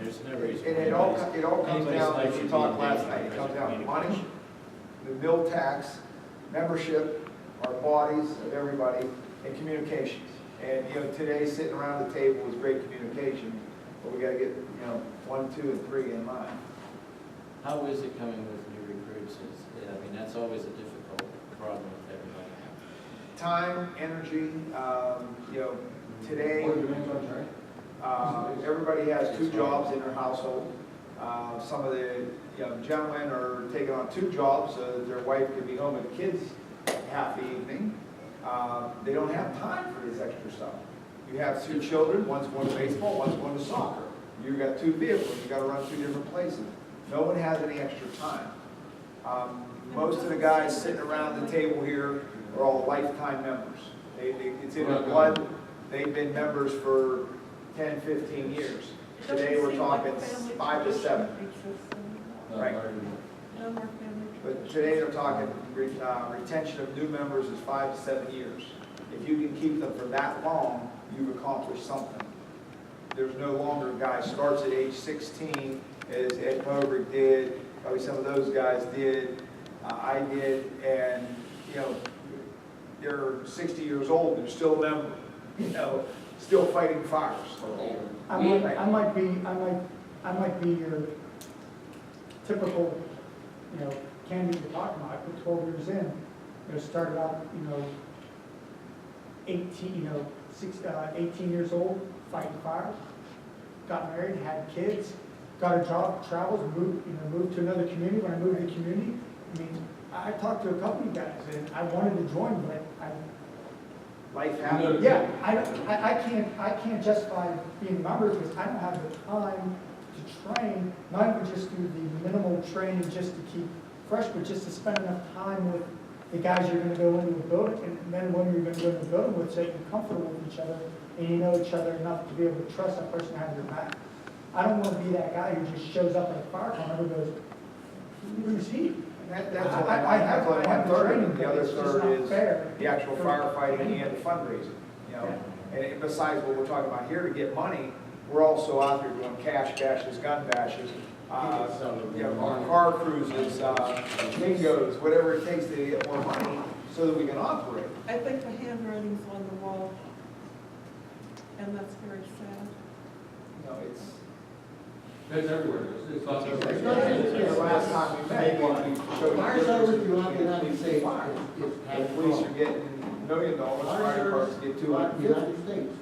There's no reason. And why it all anybody's- comes anybody's down, life as should we be talked in last danger night, it because comes of down to money, communication. the mill tax, membership, our bodies, of everybody, and communications. And, you know, today, sitting around the table is great communication, but we gotta get, you know, 1, 2, and 3 in line. How is it coming with new recruits? I mean, that's always a difficult problem with everybody. Time, energy, you know, today, everybody has 2 jobs in their household. Some of the, you know, gentlemen are taking on 2 jobs so that their wife can be home with the kids half the evening. They don't have time for this extra stuff. You have 2 children, one's going to baseball, one's going to soccer. You've got 2 vehicles, you gotta run 2 different places. No one has any extra time. Most of the guys sitting around the table here are all lifetime members. It's in their blood. They've been members for 10, 15 years. Today, we're talking 5 to 7. Right. No more family. But today, they're talking retention of new members is 5 to 7 years. If you can keep them for that long, you've accomplished something. There's no longer a guy starts at age 16, as Ed Moberg did, probably some of those guys did, I did, and, you know, they're 60 years old, they're still a member, you know, still fighting fires. I might be your typical, you know, candidate you're talking about. I put 12 years in, you know, started out, you know, 18 years old, fighting fires, got married, had kids, got a job, traveled, moved to another community. When I moved to the community, I mean, I talked to a couple of guys, and I wanted to join, but Life happens. yeah, I can't justify being a member because I don't have the time to train, not even just do the minimal training just to keep fresh, but just to spend enough time with the guys you're gonna go into a building, and men and women you're gonna go into a building with, so you're comfortable with each other, and you know each other enough to be able to trust that person to have your back. I don't wanna be that guy who just shows up at a fire call and goes, who's he? That's I have the one-third, training, and the but other it's just third not is fair. the actual firefighting and the fundraising, you know. And besides what we're talking about here, to get money, we're also out there doing cash bashes, gun bashes, you know, our car cruises, bingos, whatever it takes to get more money so that we can operate. I think the handwriting's on the wall, and that's very sad. You know, it's. That's everywhere. It's not It's everywhere. not the last time we met, we showed. Fires over throughout the United States. The police are getting $1 million, fire departments get Throughout the 250. United States.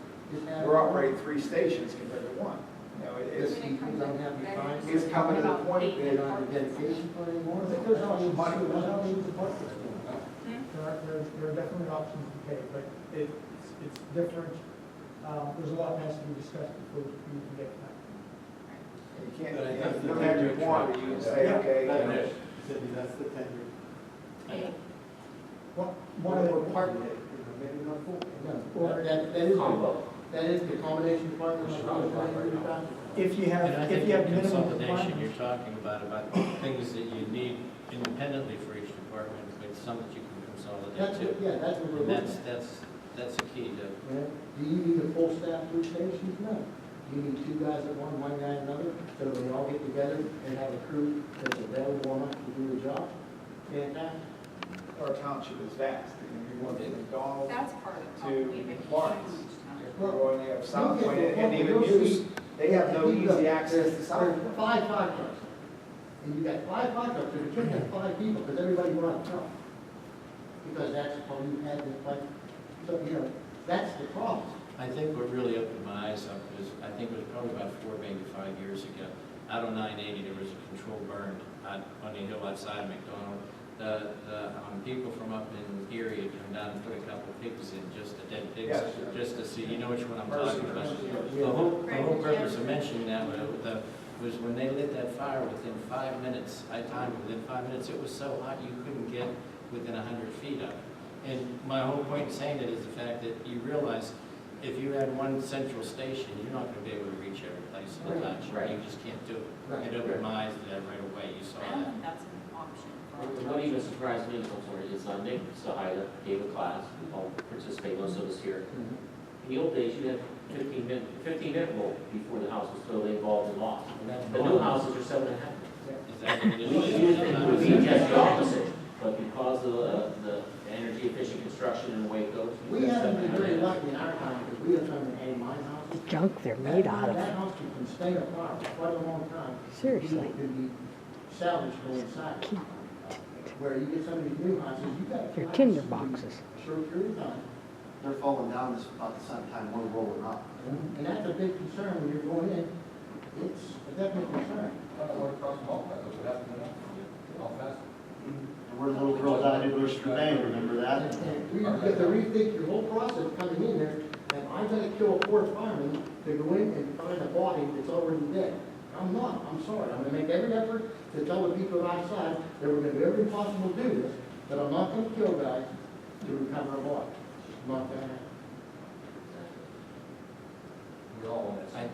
We're operating 3 stations compared to 1. You know, This people don't have the time. it's coming to the point They that don't have the dedication for it anymore. I think there's options Money. too. There's options to park this one. There are definitely options to pay, but it's different. There's a lot that has to be discussed before you can get to that. you can't, But I you think don't have your want, you can say, Yeah. okay, you know, That's the tender. One of the Part of it, maybe not full. No, that is the combination part of the if you And I have think the minimum consolidation requirements. you're talking about things that you need independently for each department, but some that you can That's, consolidate too. yeah, that's what we're And looking at. that's a key to, Do you need a full staff 3 stations? No. Do you need 2 guys at one guy at another, so that we all get together and have a crew that's available enough to do the job? Fantastic. our township is vast. You know, you're going from McDonald's That's part of the to problem. We've been Lawrence. huge town. We're going, you have South Point, You'll get and to a even point where you'll Hughes, see- they have no easy access to South There's Point. 5 fire trucks. And you got 5 fire trucks, so you can't have 5 people, because everybody went out front. Because that's how you had the fight. So, you know, that's the problem. I think what really opened my eyes up was, I think it was probably about 4, maybe 5 years ago. Out on 980, there was a controlled burn on the hill outside of McDonald. People from up in Erie had come down and put a couple of pigs in, just the dead pigs, Yes. just to see, you know which one I'm Mercy, talking about. mercy. The whole purpose of mentioning that was when they lit that fire within 5 minutes, I timed it within 5 minutes, it was so hot you couldn't get within 100 feet of it. And my whole point in saying it is the fact that you realize if you had one central station, you're not going to be able to reach every place in the country. Right. You just can't do it. Right. It opened my eyes to that right away. You saw I don't that. think that's an option. What even surprised me, I'm sorry, is Nick Sahida gave a class, we all participate, most of us here. In the old days, you had 15-minute rule before the house was totally involved and lost. The new houses are 7.5. Is that what it We is? it would be just the opposite, but because of the energy efficient construction and the way it goes. We haven't been very lucky in our time, because we have done in my house. Junk they're made out of. That house can stay apart for quite a long time. Seriously. People can be salvaged from inside. Where you get some of these new houses, you got. They're tinder boxes. Short period of time. They're falling down this about the same time we're rolling up. And that's a big concern when you're going in. It's a definite concern. And we're little girls out of English Name, remember that? And we have to rethink your whole process coming in there. And I'm gonna kill a poor fireman to go in and find a body that's already dead. I'm not, I'm sorry. I'm gonna make every effort to tell the people outside that we're gonna do everything possible to do this, but I'm not gonna kill guys to recover a body. It's just not gonna happen. We all want I-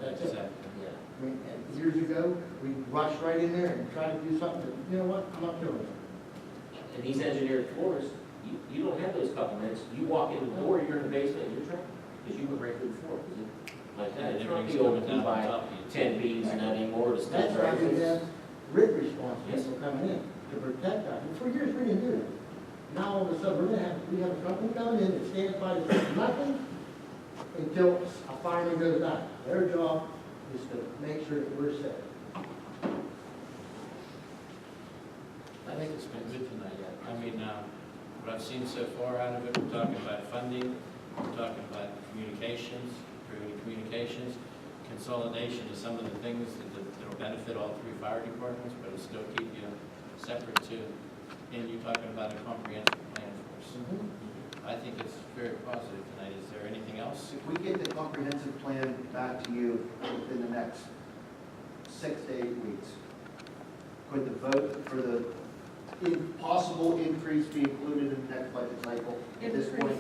That's it. Exactly. Yeah. I mean, and years ago, we rushed right in there and tried to do something, that, you know what, I'm not killing them. And these engineered floors, you don't have those couple minutes. You walk in the door, you're in the basement, you're trapped, because you went right through the floor. 'Cause it- Like that, it's not Everything's the old coming down on by top of you. 10 beams and that anymore, it's That's still why right. we have writ response people coming in to protect us. And for years, we didn't do that. Now, all of a sudden, we have a company coming in that stands by to do nothing until a fireman goes down. Their job is to make sure that we're safe. I think it's been good tonight. I mean, what I've seen so far out of it, we're talking about funding, we're talking about communications, improving communications, consolidation of some of the things that'll benefit all three fire departments, but it'll still keep you separate too. And you're talking about a comprehensive plan for us. I think it's very positive tonight. Is there anything else? If we get the comprehensive plan back to you within the next 6 to 8 weeks, could the vote for the possible increase be included in the next budget cycle at this point?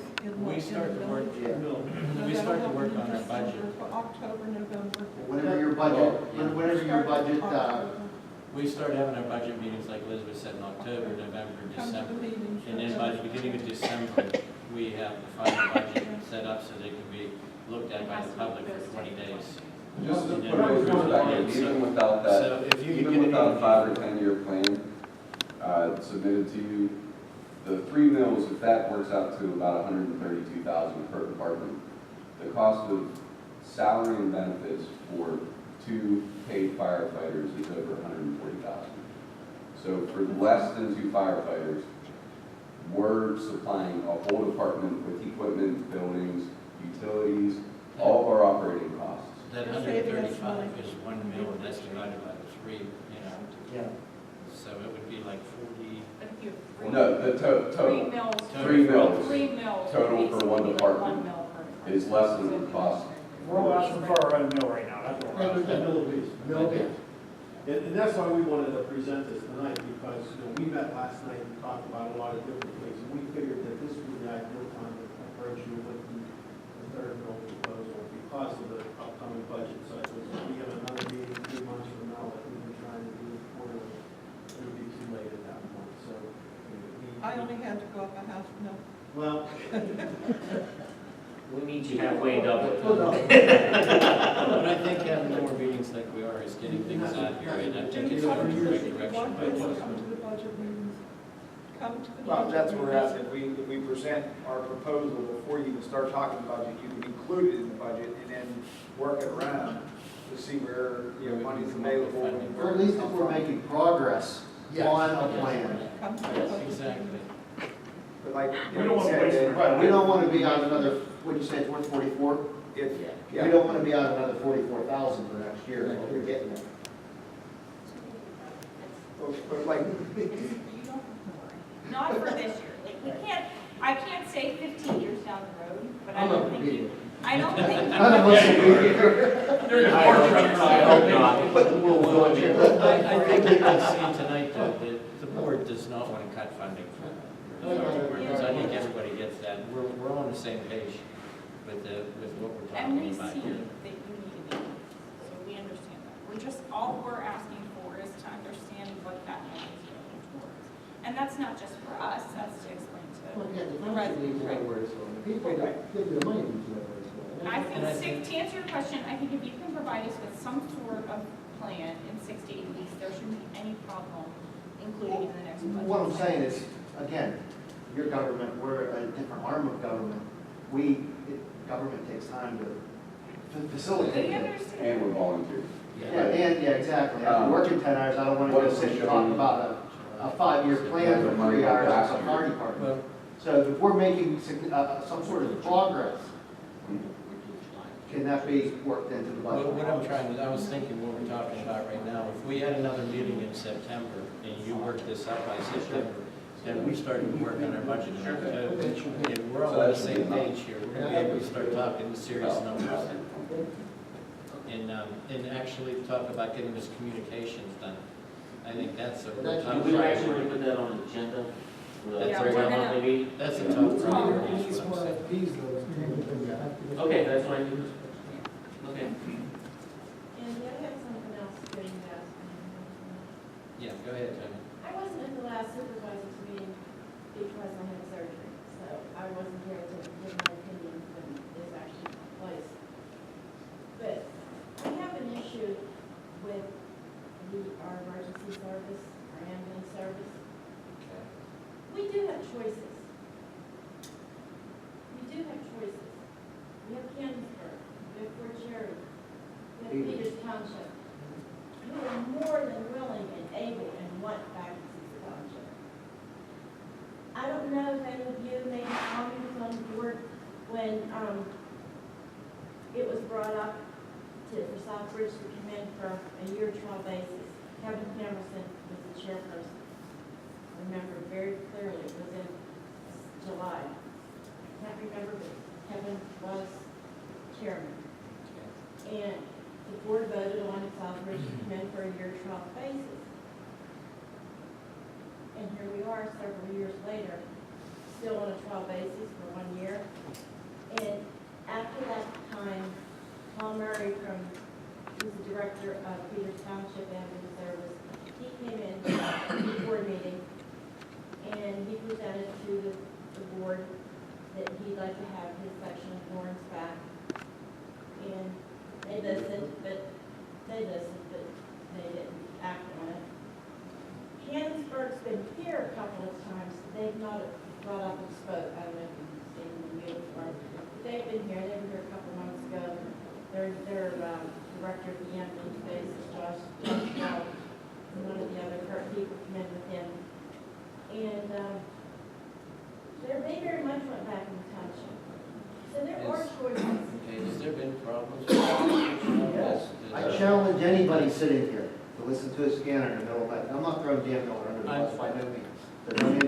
We start to work, Yeah. we start to work on our budget. October, November. Whenever your budget, We start having our budget meetings, like Elizabeth said, in October, November, Come to the December. meetings. And then by the beginning of December, we have the final budget set up so they can be looked at by the public for 20 days. Just to And then put we'll it approve back, it. even without that, So if you could even get it without in- a 5 or 10 year plan submitted to you, the 3 mills, if that works out to about 132,000 per department, the cost of salary and benefits for 2 paid firefighters is over 140,000. So for less than 2 firefighters, we're supplying a whole department with equipment, buildings, utilities, all of our operating costs. That 135 is 1 mil, and that's divided by 3, Yeah. so it would be like 40. But if you have No, the three total mills. 3 mills Three mills. total for one basically like department 1 mil per is less than the cost. We're all asking for our own mill right now, that's what we're asking. Mill base. And that's why we wanted to present this tonight, because, we met last night and talked about a lot of different things, and we figured that this would be the ideal time to approach you with the third mill proposal because of the upcoming budget cycles. If we have another meeting 3 months from now, like we've been trying to do quarterly, it would be too late at that point, so. I only had to go up a half mil. Well, We meet you halfway double. But I think having more meetings like we are is getting things out here, and I think it's going in the right direction. But Come to the budget meetings. Come to the. Well, that's budget where we're meetings. at. If we present our proposal before you even start talking budget, you can include it in the budget and then work it around to see where, money's available. and Or where at least it's if come we're from. making progress Yes. on a plan. Come to the Yes, budget exactly. meetings. But like, We don't want to waste said, the credit. We don't want to be on another, what'd you say, it's worth 44? if, We yeah. don't want to be on another 44,000 for next year, like we're getting there. But like, Not for this year, like, I can't say 15 years down the road, but I I'm don't not think being. you, I don't think. None of us will be here. I hope not. We'll volunteer. I think you can see tonight, though, that the board does not want to cut funding for the fire departments. I think everybody gets that. We're on the same page with what we're And we talking about see here. that you need to be, so we understand that. All we're asking for is to understand what that money is going towards. And that's not just for us, that's to explain Well, to. yeah, the council needs to know where it's going. The people that give you the money need to know where it's going. And I I And I think, to answer your question, I think if you can provide us with some sort of plan in 6 to 8 weeks, there shouldn't be any problem including it in the next budget. What I'm saying is, again, your government, we're a different arm of government. Government takes time to facilitate We it. understand. And we're volunteers. Yeah, exactly. After working 10 hours, I don't want to go sit and talk about a 5-year plan for 3 hours at the fire department. Well, So if we're making some sort of progress, can that be worked into the budget? what I'm trying to, I was thinking what we're talking about right now, if we had another meeting in September and you worked this out by September, then we started to work on our budget in October, and we're all on the same page here, we're gonna be able to start talking serious numbers. And actually talk about getting this communications done. I think that's a real top Do we actually priority. put that on the agenda? That's Yeah, right. we're gonna- Monthly meeting? That's a top priority, is what I'm saying. Okay, that's fine. Okay. And I have something else to ask. Yeah, go ahead, Tony. I wasn't at the last supervisors meeting because I had surgery, so I wasn't here to give my opinion when this actually took place. But I have an issue with our emergency service, our ambulance service. We do have choices. We do have choices. We have Canonsburg, we have Fort Cherry, we have Peters Township, who are more than willing and able and want back to Cecil Township. I don't know if any of you made comments on the board when it was brought up for Southbridge to come in for a year trial basis. Kevin Camerson was the chairperson. I remember very clearly, it was in July. I can't remember, but Kevin was chairman. And the board voted on Southbridge to come in for a year trial basis. And here we are several years later, still on a trial basis for 1 year. And after that time, Paul Murray who's the director of Peters Township Ambulance Service, he came in to the board meeting and he presented to the board that he'd like to have his section of Lawrence back. And they listened, but they didn't act on it. Canonsburg's been here a couple of times. They've not brought up and spoke. I don't know if you've seen them in the meeting before. They've been here. They were here a couple of months ago. Their director of the ambulance base is Josh Bell, and one of the other people come in with him. And they very much went back in the township. So there are choices. Okay, has there been problems? Yes. I challenge anybody sitting here to listen to a scanner in the middle of that. I'm not throwing Dan Miller under the bus by no means. But anybody